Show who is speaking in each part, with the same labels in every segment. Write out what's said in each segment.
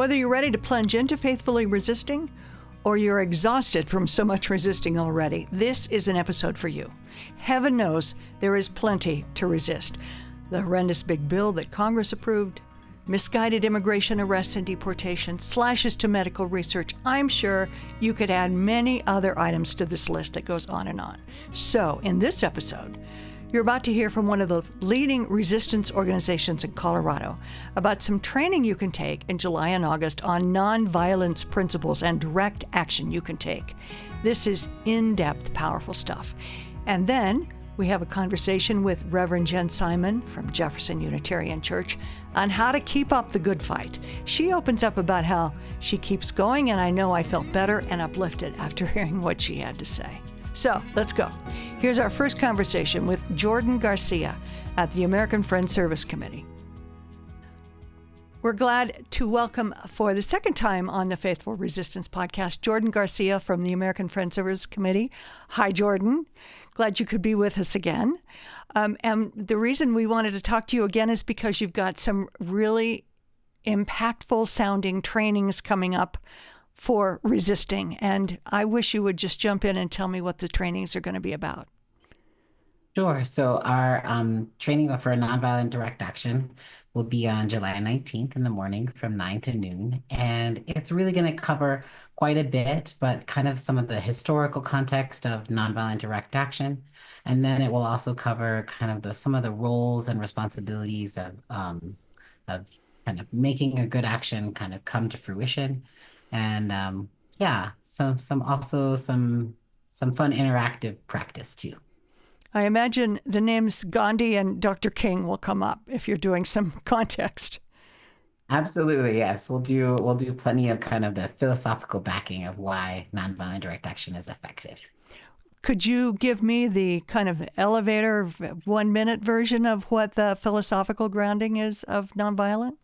Speaker 1: Whether you're ready to plunge into faithfully resisting or you're exhausted from so much resisting already, this is an episode for you. Heaven knows there is plenty to resist. The horrendous big bill that Congress approved, misguided immigration arrests and deportation, slashes to medical research. I'm sure you could add many other items to this list that goes on and on. So, in this episode, you're about to hear from one of the leading resistance organizations in Colorado about some training you can take in July and August on nonviolence principles and direct action you can take. This is in-depth, powerful stuff. And then we have a conversation with Reverend Jen Simon from Jefferson Unitarian Church on how to keep up the good fight. She opens up about how she keeps going, and I know I felt better and uplifted after hearing what she had to say. So let's go. Here's our first conversation with Jordan Garcia at the American Friends Service Committee. We're glad to welcome for the second time on the Faithful Resistance podcast, Jordan Garcia from the American Friends Service Committee. Hi, Jordan. Glad you could be with us again. And the reason we wanted to talk to you again is because you've got some really impactful sounding trainings coming up for resisting. And I wish you would just jump in and tell me what the trainings are going to be about.
Speaker 2: Sure. So our training for Nonviolent Direct Action will be on July 19th in the morning from 9 to noon. And it's really going to cover quite a bit, but kind of some of the historical context of nonviolent direct action. And then it will also cover kind of some of the roles and responsibilities of kind of making a good action kind of come to fruition. And some fun interactive practice too.
Speaker 1: I imagine the names Gandhi and Dr. King will come up if you're doing some context.
Speaker 2: Absolutely, yes. We'll do plenty of kind of the philosophical backing of why nonviolent direct action is effective.
Speaker 1: Could you give me the kind of elevator 1 minute version of what the philosophical grounding is of nonviolent?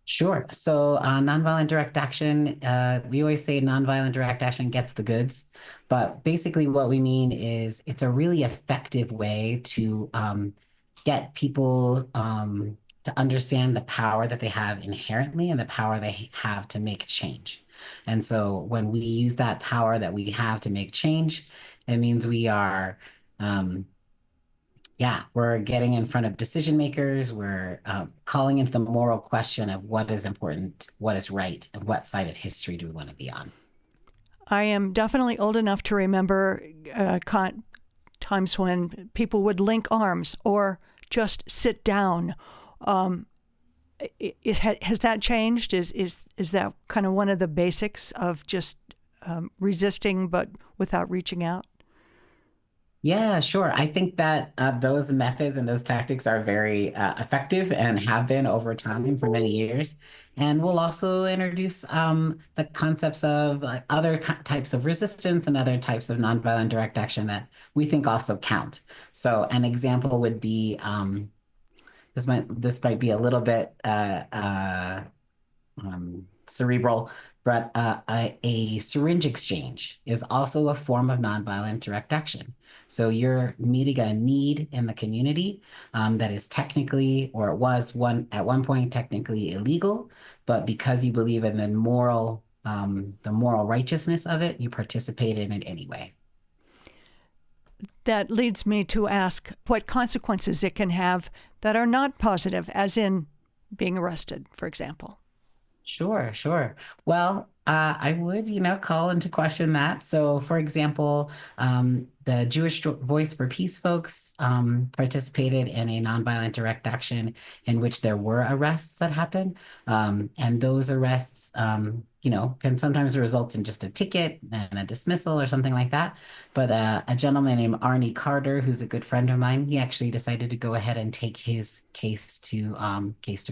Speaker 2: Sure. So nonviolent direct action, we always say nonviolent direct action gets the goods, but basically what we mean is it's a really effective way to get people to understand the power that they have inherently and the power they have to make change. And so when we use that power that we have to make change, it means we are we're getting in front of decision makers. We're calling into the moral question of what is important, what is right, and what side of history do we want to be on.
Speaker 1: I am definitely old enough to remember times when people would link arms or just sit down. Has that changed? Is that kind of one of the basics of just resisting but without reaching out?
Speaker 2: Yeah, sure. I think that those methods and those tactics are very effective and have been over time for many years. And we'll also introduce the concepts of other types of resistance and other types of nonviolent direct action that we think also count. So an example would be, this might be a little bit cerebral, but a syringe exchange is also a form of nonviolent direct action. So you're meeting a need in the community that is technically, or it was at one point technically illegal, but because you believe in the moral righteousness of it, you participate in it anyway.
Speaker 1: That leads me to ask what consequences it can have that are not positive, as in being arrested, for example.
Speaker 2: Sure. Well, I would, call into question that. So, for example, the Jewish Voice for Peace folks participated in a nonviolent direct action in which there were arrests that happened. And those arrests, can sometimes result in just a ticket and a dismissal or something like that. But a gentleman named Arnie Carter, who's a good friend of mine, he actually decided to go ahead and take his case to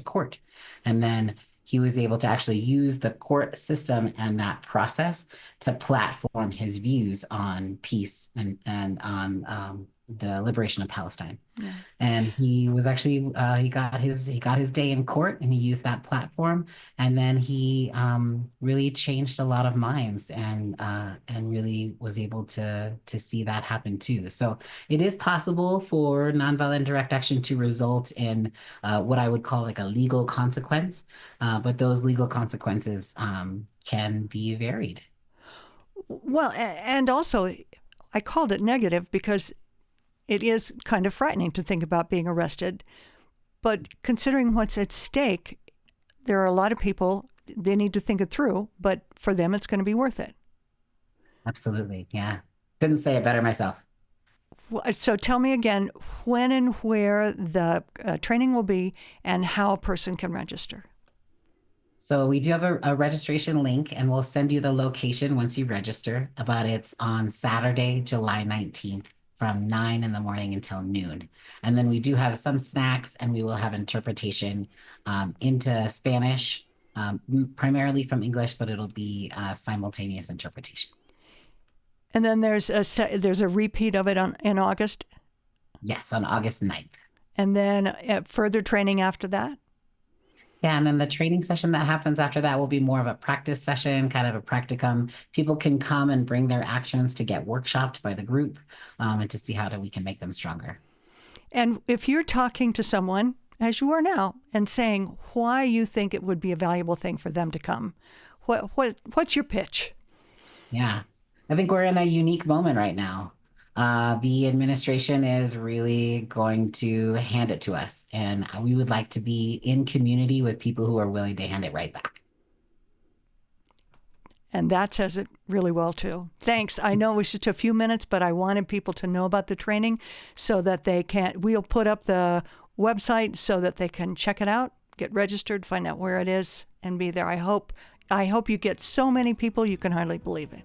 Speaker 2: court. And then he was able to actually use the court system and that process to platform his views on peace and on the liberation of Palestine.
Speaker 1: Yeah.
Speaker 2: And he was actually he got his day in court, and he used that platform, and then he really changed a lot of minds, and really was able to see that happen too. So it is possible for nonviolent direct action to result in what I would call like a legal consequence, but those legal consequences can be varied.
Speaker 1: Well, and also, I called it negative because it is kind of frightening to think about being arrested. But considering what's at stake, there are a lot of people, they need to think it through, but for them, it's going to be worth it.
Speaker 2: Absolutely, yeah. Couldn't say it better myself.
Speaker 1: So tell me again when and where the training will be and how a person can register.
Speaker 2: So we do have a registration link, and we'll send you the location once you register. But it's on Saturday, July 19th from 9 in the morning until noon. And then we do have some snacks, and we will have interpretation into Spanish, primarily from English, but it'll be simultaneous interpretation.
Speaker 1: And then there's a repeat of it in August,
Speaker 2: Yes, on August 9th.
Speaker 1: and then further training after that.
Speaker 2: Yeah, and then the training session that happens after that will be more of a practice session, kind of a practicum. People can come and bring their actions to get workshopped by the group, and to see we can make them stronger.
Speaker 1: And if you're talking to someone, as you are now, and saying why you think it would be a valuable thing for them to come, what's your pitch?
Speaker 2: Yeah, I think we're in a unique moment right now. The administration is really going to hand it to us, and we would like to be in community with people who are willing to hand it right back.
Speaker 1: And that says it really well, too. Thanks. I know it was just a few minutes, but I wanted people to know about the training so that we'll put up the website so that they can check it out, get registered, find out where it is, and be there. I hope you get so many people you can hardly believe it.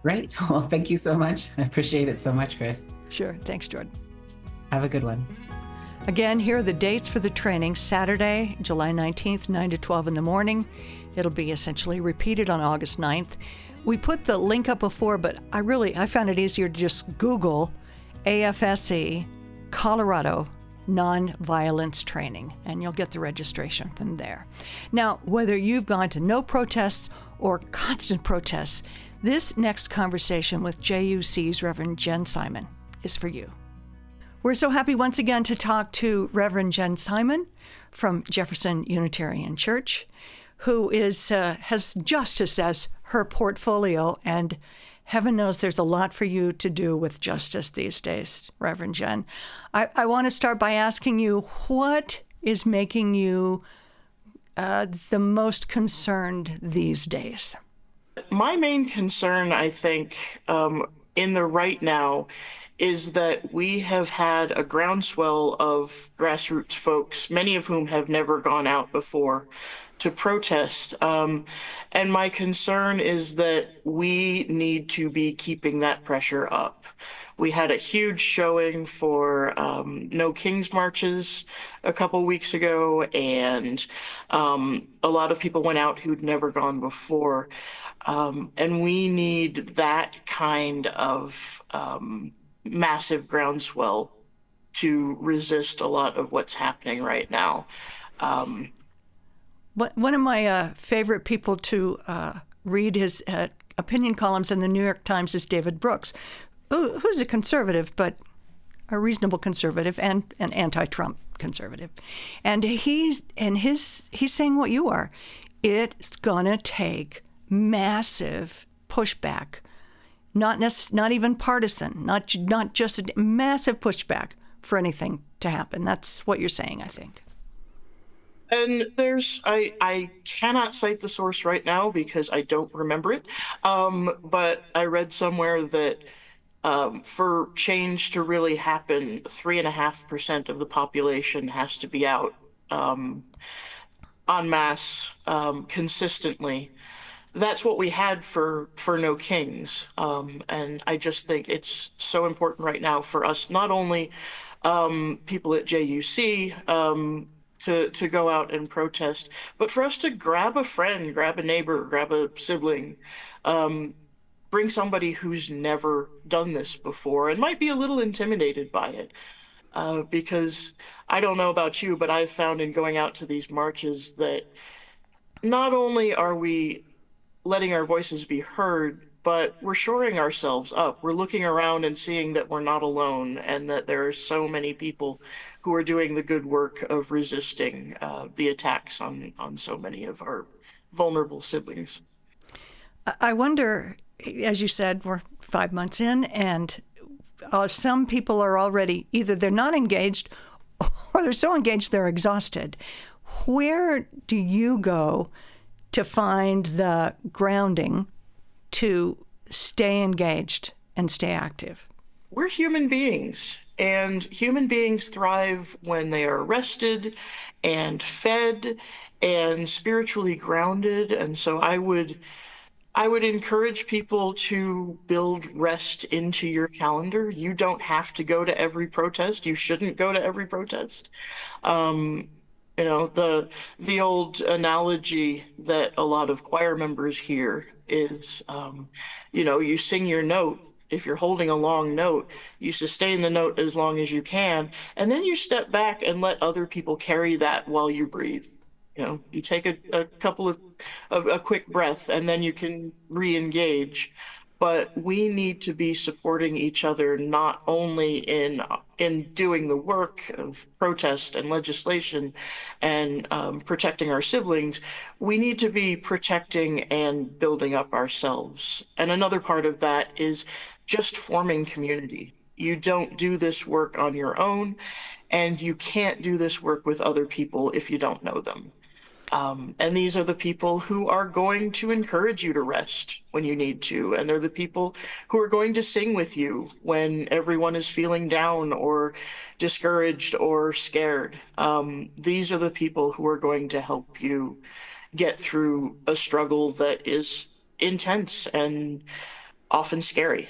Speaker 2: Great. Well, thank you so much. I appreciate it so much, Chris.
Speaker 1: Sure. Thanks, Jordan.
Speaker 2: Have a good one.
Speaker 1: Again, here are the dates for the training. Saturday, July 19th, 9 to 12 in the morning. It'll be essentially repeated on August 9th. We put the link up before, but I found it easier to just Google AFSE Colorado Nonviolence Training, and you'll get the registration from there. Now, whether you've gone to no protests or constant protests, this next conversation with JUC's Reverend Jen Simon is for you. We're so happy once again to talk to Reverend Jen Simon from Jefferson Unitarian Church, who has justice as her portfolio, and heaven knows there's a lot for you to do with justice these days, Reverend Jen. I want to start by asking you, what is making you the most concerned these days?
Speaker 3: My main concern, I think, in the right now is that we have had a groundswell of grassroots folks, many of whom have never gone out before, to protest. And my concern is that we need to be keeping that pressure up. We had a huge showing for No Kings marches a couple weeks ago, and a lot of people went out who'd never gone before. And we need that kind of massive groundswell to resist a lot of what's happening right now.
Speaker 1: One of my favorite people to read his opinion columns in the New York Times is David Brooks, who's a conservative, but a reasonable conservative and an anti-Trump conservative. And he's saying what you are. It's gonna take massive pushback, not even partisan, not just a massive pushback for anything to happen. That's what you're saying, I think.
Speaker 3: And I cannot cite the source right now because I don't remember it. But I read somewhere that for change to really happen, 3.5% of the population has to be out en masse consistently. That's what we had for No Kings. And I just think it's so important right now for us, not only people at JUC, to go out and protest, but for us to grab a friend, grab a neighbor, grab a sibling, bring somebody who's never done this before and might be a little intimidated by it. Because I don't know about you, but I've found in going out to these marches that not only are we letting our voices be heard, but we're shoring ourselves up. We're looking around and seeing that we're not alone and that there are so many people who are doing the good work of resisting the attacks on so many of our vulnerable siblings.
Speaker 1: I wonder, as you said, we're 5 months in, and some people are already either they're not engaged or they're so engaged they're exhausted. Where do you go to find the grounding to stay engaged and stay active?
Speaker 3: We're human beings, and human beings thrive when they are rested and fed and spiritually grounded. And so I would encourage people to build rest into your calendar. You don't have to go to every protest. You shouldn't go to every protest. Um, the old analogy that a lot of choir members hear is, you sing your note. If you're holding a long note, you sustain the note as long as you can, and then you step back and let other people carry that while you breathe. You take a couple of a quick breath, and then you can re-engage. But we need to be supporting each other not only in doing the work of protest and legislation and protecting our siblings. We need to be protecting and building up ourselves. And another part of that is just forming community. You don't do this work on your own, and you can't do this work with other people if you don't know them. And these are the people who are going to encourage you to rest when you need to. And they're the people who are going to sing with you when everyone is feeling down or discouraged or scared. These are the people who are going to help you get through a struggle that is intense and often scary.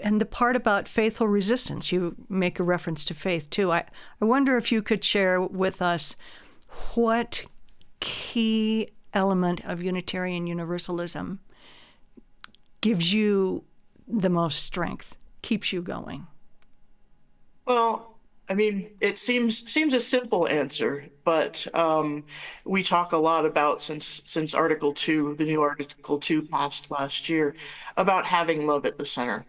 Speaker 1: And the part about faithful resistance, you make a reference to faith too. I wonder if you could share with us what key element of Unitarian Universalism gives you the most strength, keeps you going?
Speaker 3: Well, I mean, it seems a simple answer, but we talk a lot about since Article 2, the new Article 2 passed last year, about having love at the center.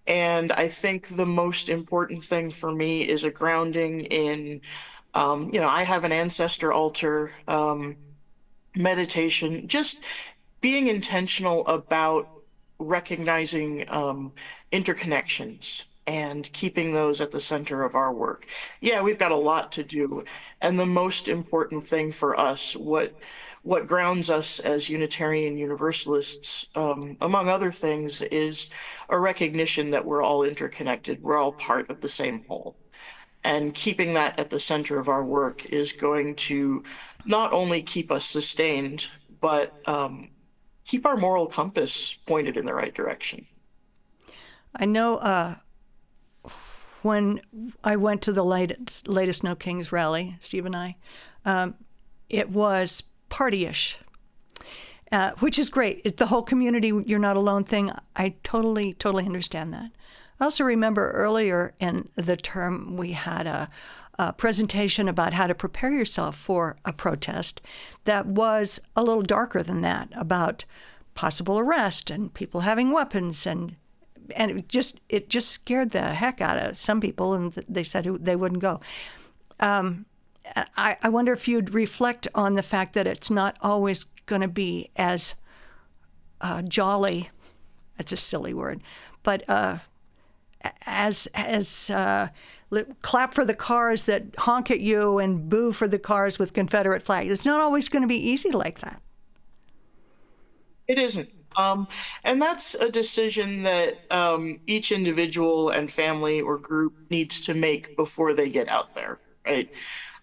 Speaker 3: And I think the most important thing for me is a grounding in, I have an ancestor altar, meditation, just being intentional about recognizing interconnections and keeping those at the center of our work. Yeah, we've got a lot to do, and the most important thing for us, what grounds us as Unitarian Universalists, among other things, is a recognition that we're all interconnected. We're all part of the same whole. And keeping that at the center of our work is going to not only keep us sustained, but keep our moral compass pointed in the right direction.
Speaker 1: I know when I went to the latest No Kings rally, Steve and I, it was partyish, which is great. It's the whole community, you're not alone thing. I totally understand that. I also remember earlier in the term we had a presentation about how to prepare yourself for a protest that was a little darker than that, about possible arrest and people having weapons, and it just scared the heck out of some people, and they said they wouldn't go. I wonder if you'd reflect on the fact that it's not always going to be as jolly. That's a silly word, but as clap for the cars that honk at you and boo for the cars with Confederate flags. It's not always going to be easy like that.
Speaker 3: It isn't. And that's a decision that each individual and family or group needs to make before they get out there, right?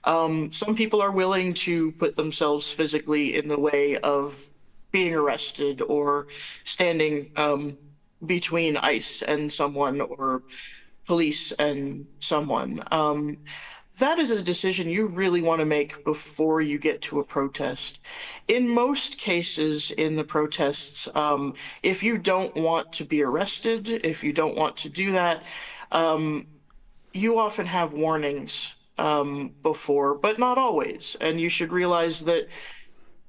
Speaker 3: Some people are willing to put themselves physically in the way of being arrested or standing between ICE and someone or police and someone. that is a decision you really want to make before you get to a protest. In most cases in the protests, if you don't want to be arrested, if you don't want to do that, you often have warnings before, but not always. And you should realize that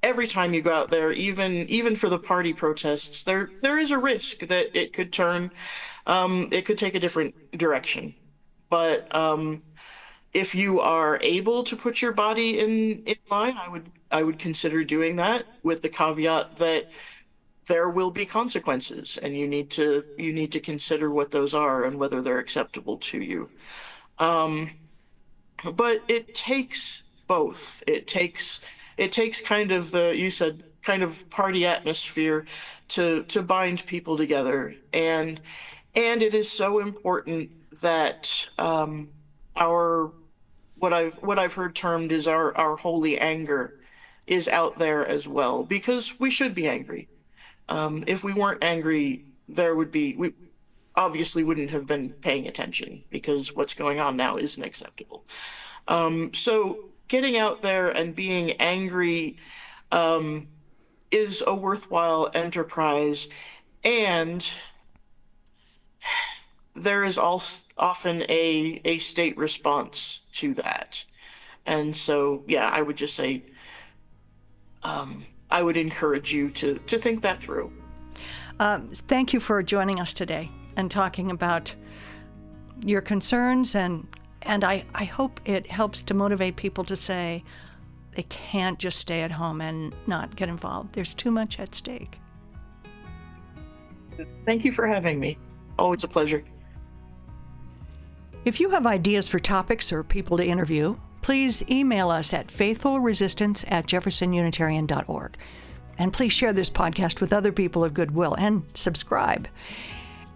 Speaker 3: every time you go out there, even for the party protests, there is a risk that it could turn, it could take a different direction. But if you are able to put your body in line, I would consider doing that, with the caveat that there will be consequences, and you need to consider what those are and whether they're acceptable to you. But it takes both. It takes kind of you said, kind of party atmosphere to bind people together, and it is so important that our what I've heard termed is our holy anger is out there as well, because we should be angry. If we weren't angry, we obviously wouldn't have been paying attention, because what's going on now isn't acceptable. So getting out there and being angry is a worthwhile enterprise, and there is also often a state response to that. And so, yeah, I would just say, I would encourage you to think that through.
Speaker 1: Thank you for joining us today and talking about your concerns, and I hope it helps to motivate people to say they can't just stay at home and not get involved. There's too much at stake.
Speaker 3: Thank you for having me. Always a pleasure.
Speaker 1: If you have ideas for topics or people to interview, please email us at faithfulresistance@jeffersonunitarian.org. And please share this podcast with other people of goodwill and subscribe.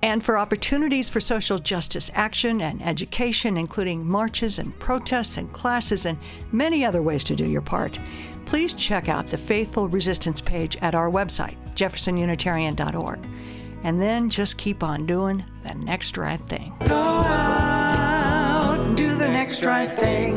Speaker 1: And for opportunities for social justice action and education, including marches and protests and classes and many other ways to do your part, please check out the Faithful Resistance page at our website, jeffersonunitarian.org. And then just keep on doing the next right thing. Go out, do the next right thing.